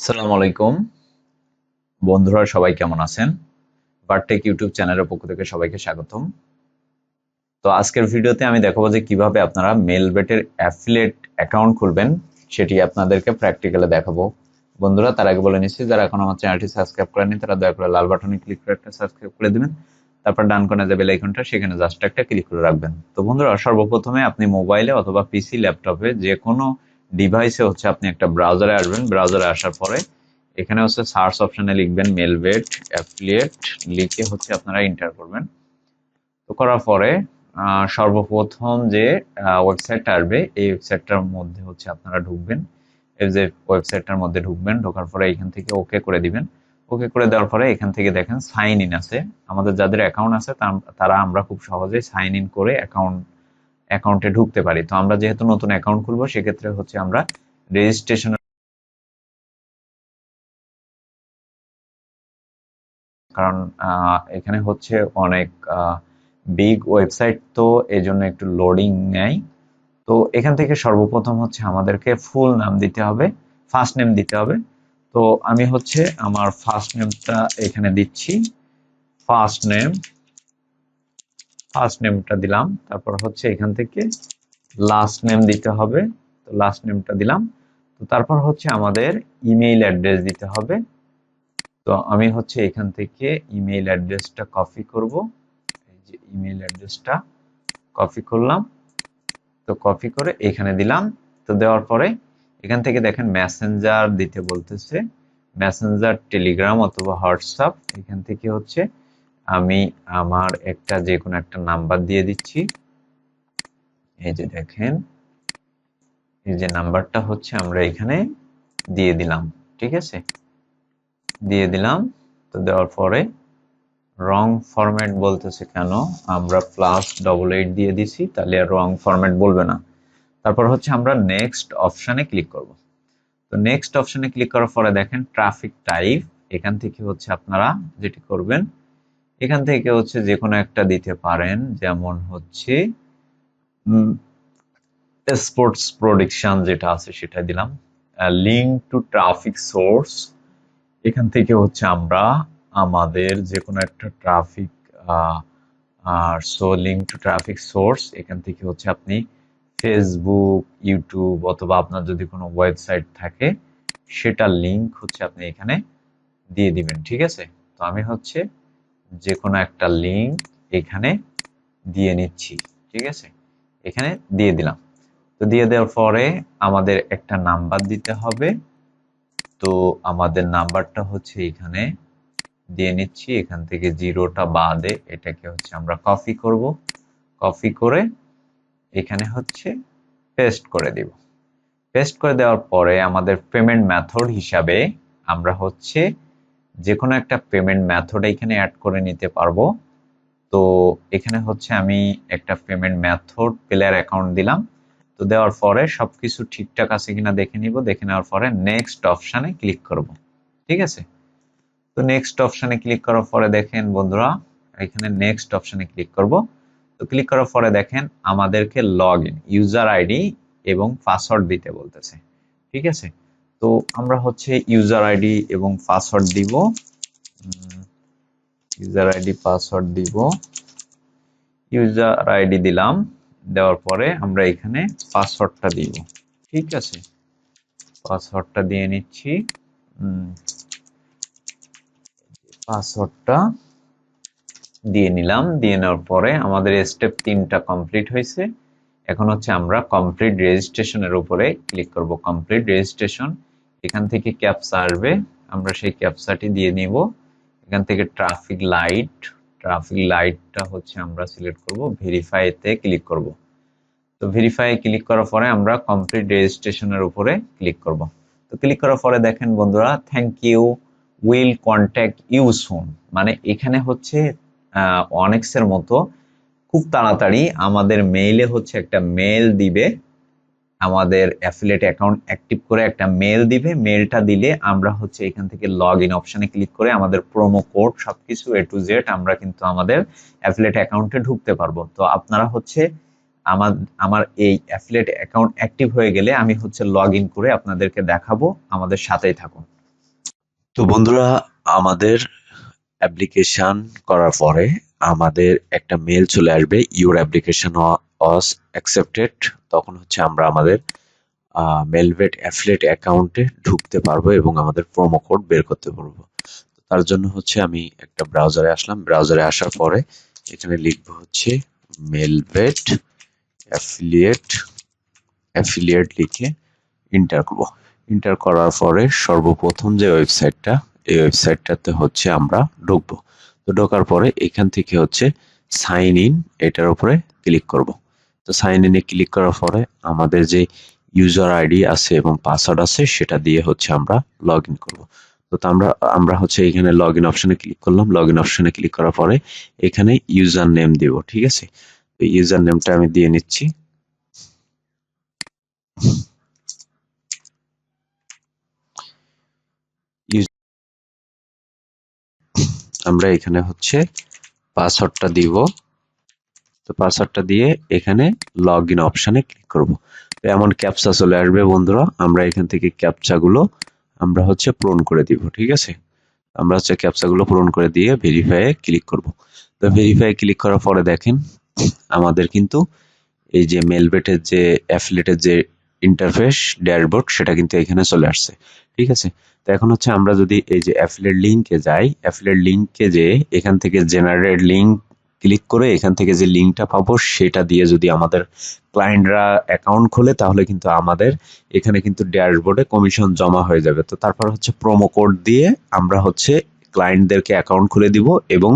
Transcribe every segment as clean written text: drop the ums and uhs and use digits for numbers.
আসসালামু আলাইকুম বন্ধুরা, সবাই কেমন আছেন? বারটেক ইউটিউব চ্যানেলের পক্ষ থেকে সবাইকে স্বাগতম। তো আজকের ভিডিওতে আমি দেখাবো যে কিভাবে আপনারা মেলবেটের অ্যাফিলিয়েট অ্যাকাউন্ট খুলবেন, সেটি আপনাদেরকে প্র্যাকটিক্যালে দেখাবো। বন্ধুরা, তার আগে বলে নিচ্ছি, যারা এখন আমার চ্যানেলটি সাবস্ক্রাইব করেনি তারা দয়া করে লাল বাটনে ক্লিক করে একটা সাবস্ক্রাইব করে দিবেন। তারপর ডান কোণে যে বেল আইকনটা, সেখানে জাস্ট একটা ক্লিক করে রাখবেন। তো বন্ধুরা, সর্বপ্রথমে আপনি মোবাইলে অথবা পিসি ল্যাপটপে যে কোনো ডিভাইসে আপনি একটা ব্রাউজারে আসবেন। ব্রাউজারে আসার পরে এখানে সার্চ অপশনে লিখবেন মেলবেট অ্যাফিলিয়েট, লিখে আপনারা এন্টার করবেন। তো করার পরে সর্বপ্রথম যে ওয়েবসাইটটা আসবে, এই ওয়েবসাইটটার মধ্যে আপনারা ঢুকবেন। এই যে ওয়েবসাইটটার মধ্যে ঢুকবেন, ঢোকার পরে এখান থেকে ওকে করে দিবেন। ওকে করে দেওয়ার পরে এখান থেকে দেখেন সাইন ইন আছে। আমাদের যাদের অ্যাকাউন্ট আছে তারা আমরা খুব সহজেই সাইন ইন করে অ্যাকাউন্টে ঢুকতে পারি। তো আমরা যেহেতু নতুন অ্যাকাউন্ট খুলবো, সেক্ষেত্রে আমরা রেজিস্ট্রেশন, কারণ এখানে অনেক বিগ ওয়েবসাইট, তো এই জন্য একটু লোডিং নেয়। তো এখান থেকে সর্বপ্রথম আমাদেরকে ফুল নাম দিতে হবে, ফার্স্ট নেম দিতে হবে। তো আমি আমার ফার্স্ট নেমটা এখানে দিচ্ছি, ফার্স্ট নেমটা দিলাম। তারপর এখান থেকে লাস্ট নেম দিতে হবে, তো লাস্ট নেমটা দিলাম। তো তারপর আমাদের ইমেইল অ্যাড্রেস দিতে হবে। তো আমি এখান থেকে ইমেইল অ্যাড্রেসটা কপি করব। এই যে ইমেইল অ্যাড্রেসটা কপি করলাম, তো কপি করে এখানে দিলাম। তো দেওয়ার পরে এখান থেকে দেখেন মেসেঞ্জার দিতে বলতেছে, মেসেঞ্জার, টেলিগ্রাম অথবা হোয়াটসঅ্যাপ। এখান থেকে আমি আমার যে কোনো একটা নাম্বার দিয়ে দিচ্ছি। এই যে দেখেন, এই যে নাম্বারটা আমরা এখানে দিয়ে দিলাম। ঠিক আছে, দিয়ে দিলাম। তো দেওয়ার পরে রং ফরম্যাট বলতেছে কেন, আমরা +88 দিয়ে দিছি, তাহলে আর রং ফরম্যাট বলবে না। তারপর আমরা নেক্সট অপশনে ক্লিক করব। তো নেক্সট অপশনে ক্লিক করার পরে দেখেন ট্রাফিক টাইপ, এখান থেকে আপনারা যেটি করবেন, এখান থেকে যে কোনো একটা দিতে পারেন, যেমন স্পোর্টস প্রোডিকশন যেটা আছে সেটা দিলাম। লিঙ্ক টু ট্রাফিক সোর্স, এখান থেকে আমরা আমাদের যে কোনো একটা traffic link to traffic source, এখান থেকে আপনি ফেসবুক, ইউটিউব অথবা আপনার যদি কোনো ওয়েবসাইট থাকে সেটার লিঙ্ক আপনি এখানে দিয়ে দিবেন। ঠিক আছে, তো আমি যে কোনো একটা লিঙ্ক এখানে দিয়ে নিচ্ছি। ঠিক আছে, এখানে দিয়ে দিলাম। তো দিয়ে দেওয়ার পরে আমাদের একটা নাম্বার দিতে হবে। তো আমাদের নাম্বারটা এখানে দিয়ে নিচ্ছি। এখান থেকে জিরোটা বাদে এটাকে আমরা কপি করব, কপি করে এখানে পেস্ট করে দিব। পেস্ট করে দেওয়ার পরে আমাদের পেমেন্ট মেথড হিসাবে আমরা যে কোনো একটা পেমেন্ট মেথড এখানে অ্যাড করে নিতে পারবো। তো এখানে আমি একটা পেমেন্ট মেথড প্লেয়ার অ্যাকাউন্ট দিলাম। তো দেওয়ার পরে সবকিছু ঠিকঠাক আছে কিনা দেখে নিব, দেখে নেওয়ার পরে নেক্সট অপশানে ক্লিক করব। ঠিক আছে, তো নেক্সট অপশানে ক্লিক করার পরে দেখেন বন্ধুরা, এখানে নেক্সট অপশানে ক্লিক করব। তো ক্লিক করার পরে দেখেন আমাদেরকে লগ ইন, ইউজার আইডি এবং পাসওয়ার্ড দিতে বলতেছে। ঠিক আছে, তো আমরা ইউজার আইডি এবং পাসওয়ার্ড দিব, ইউজার আইডি পাসওয়ার্ড দিব, ইউজার আইডি দিলাম। দেওয়ার পরে আমরা এখানে পাসওয়ার্ডটা দিব। ঠিক আছে, পাসওয়ার্ডটা দিয়ে নিচ্ছি। পাসওয়ার্ডটা দিয়ে নিলাম। দিয়ে নেওয়ার পরে আমাদের স্টেপ 3টা কমপ্লিট হয়েছে। এখন আমরা কমপ্লিট রেজিস্ট্রেশনের উপরে ক্লিক করব। কমপ্লিট রেজিস্ট্রেশন, এখান থেকে ক্যাপচা আসবে, আমরা সেই ক্যাপচাটি দিয়ে নিব। এখান থেকে ট্রাফিক লাইটটা আমরা সিলেক্ট করব, ভেরিফাইতে ক্লিক করব। তো ভেরিফাই ক্লিক করার পরে আমরা কমপ্লিট রেজিস্ট্রেশনের উপরে ক্লিক করব। তো ক্লিক করার পরে দেখেন বন্ধুরা, thank you, will contact you soon, মানে এখানে অনেক্সের মতো খুব তাড়াতাড়ি আমাদের মেইলে একটা মেল দিবে, আমাদের অ্যাফিলিয়েট অ্যাকাউন্ট অ্যাক্টিভ করে একটা মেল দিবে। মেলটা দিলে আমরা এখান থেকে লগ ইন অপশনে ক্লিক করে আমাদের প্রোমো কোড সবকিছু A to Z আমরা কিন্তু আমাদের অ্যাফিলিয়েট অ্যাকাউন্টে ঢুকতে পারবো। তো আপনারা আমার এই অ্যাফিলিয়েট অ্যাকাউন্ট অ্যাক্টিভ হয়ে গেলে আমি লগ ইন করে আপনাদেরকে দেখাবো, আমাদের সাথেই থাকুন। তো বন্ধুরা, আমাদের অ্যাপ্লিকেশন করার পরে আমাদের একটা মেল চলে আসবে, ইউর অ্যাপ্লিকেশন ওয়াজ অ্যাকসেপ্টেড। তখন হচ্ছে আমরা আমাদের মেলভেট অ্যাফিলিয়েট অ্যাকাউন্টে ঢুকতে পারবো এবং আমাদের প্রোমো কোড বের করতে পারবো। তার জন্য হচ্ছে আমি একটা ব্রাউজারে আসলাম। ব্রাউজারে আসার পরে এখানে লিখবো হচ্ছে মেলভেট অ্যাফিলিয়েট অ্যাফিলিয়েট লিখে এন্টার করব। এন্টার করার পরে সর্বপ্রথম যে ওয়েবসাইটটা, এই ওয়েবসাইটটাতে হচ্ছে আমরা ঢুকবো। তো ঢোকার পরে এখান থেকে হচ্ছে সাইন ইন, এটার উপরে ক্লিক করব। তো সাইন ইনে ক্লিক করার পরে আমাদের যে ইউজার আইডি আছে এবং পাসওয়ার্ড আছে সেটা দিয়ে হচ্ছে আমরা লগ ইন করবো। তো আমরা আমরা হচ্ছে এখানে লগ ইন অপশনে ক্লিক করলাম। লগ ইন অপশনে ক্লিক করার পরে এখানে ইউজার নেম দিব, ঠিক আছে। তো ইউজার নেমটা আমি দিয়ে নিচ্ছি। আমরা এখানে হচ্ছে পাসওয়ার্ডটা দিব। তো পাসওয়ার্ডটা দিয়ে এখানে লগ ইন অপশনে ক্লিক করব। তো এমন ক্যাপচা চলে আসবে বন্ধুরা, আমরা এখান থেকে ক্যাপচাগুলো আমরা হচ্ছে পূরণ করে দিব, ঠিক আছে। আমরা হচ্ছে ক্যাপচাগুলো পূরণ করে দিয়ে ভেরিফাইয়ে ক্লিক করব। তো ভেরিফাই ক্লিক করার পরে দেখেন আমাদের কিন্তু এই যে মেলবেটের যে অ্যাফিলিয়েটের যে ইন্টারফেস ড্যাশবোর্ড সেটা কিন্তু এখানে চলে আসছে, ঠিক আছে। তো এখন হচ্ছে আমরা যদি এই যে অ্যাফিলিয়েট লিঙ্কে যাই, অ্যাফিলিয়েট লিঙ্কে যে এখান থেকে জেনারেট লিঙ্ক ক্লিক করে এখান থেকে যে লিঙ্কটা পাবো সেটা দিয়ে যদি আমাদের ক্লায়েন্টরা অ্যাকাউন্ট খোলে তাহলে কিন্তু আমাদের এখানে কিন্তু ড্যাশবোর্ডে কমিশন জমা হয়ে যাবে। তো তারপর হচ্ছে প্রোমো কোড দিয়ে আমরা হচ্ছে ক্লায়েন্টদেরকে অ্যাকাউন্ট খুলে দিব এবং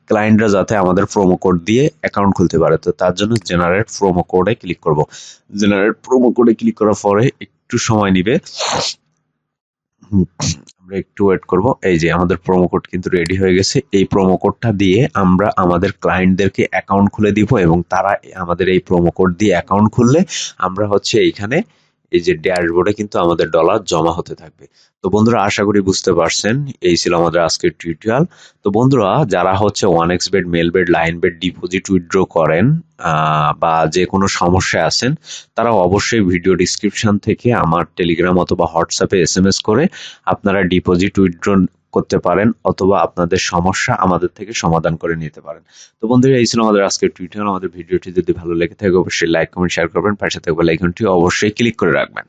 ক্লায়েন্টরা যাতে আমাদের প্রোমো কোড দিয়ে অ্যাকাউন্ট খুলতে পারে। তো তার জন্য জেনারেট প্রোমো কোডে ক্লিক করব। জেনারেট প্রোমো কোডে ক্লিক করার পরে একটু সময় নিবে, আমরা একটু ওয়েট করব। এই যে আমাদের প্রোমো কোড কিন্তু রেডি হয়ে গেছে। এই প্রোমো কোডটা দিয়ে আমরা আমাদের ক্লায়েন্টদেরকে অ্যাকাউন্ট খুলে দিব এবং তারা আমাদের এই প্রোমো কোড দিয়ে অ্যাকাউন্ট খুললে আমরা হচ্ছে এইখানে এই যে ড্যাশবোর্ডে কিন্তু আমাদের ডলার জমা হতে থাকবে। তো বন্ধুরা, আশা করি বুঝতে পারছেন। এই ছিল আমাদের আজকের টিউটোরিয়াল। তো বন্ধুরা, যারা হচ্ছে 1xBet, মেলবেট, লাইনবেট ডিপোজিট উইথড্র করেন বা যে কোনো সমস্যায় আছেন, তারা অবশ্যই ভিডিও ডিসক্রিপশন থেকে আমার টেলিগ্রাম অথবা হোয়াটসঅ্যাপে এসএমএস করে আপনারা ডিপোজিট উইথড্র করতে পারেন অথবা আপনাদের সমস্যা আমাদের থেকে সমাধান করে নিতে পারেন। তো বন্ধুরা, এই ছিল আমাদের আজকের টিউটোরিয়াল। আমাদের ভিডিওটি যদি ভালো লেগে থাকে অবশ্যই লাইক, কমেন্ট, শেয়ার করবেন। পাশে থাকা বেল আইকনটি অবশ্যই ক্লিক করে রাখবেন।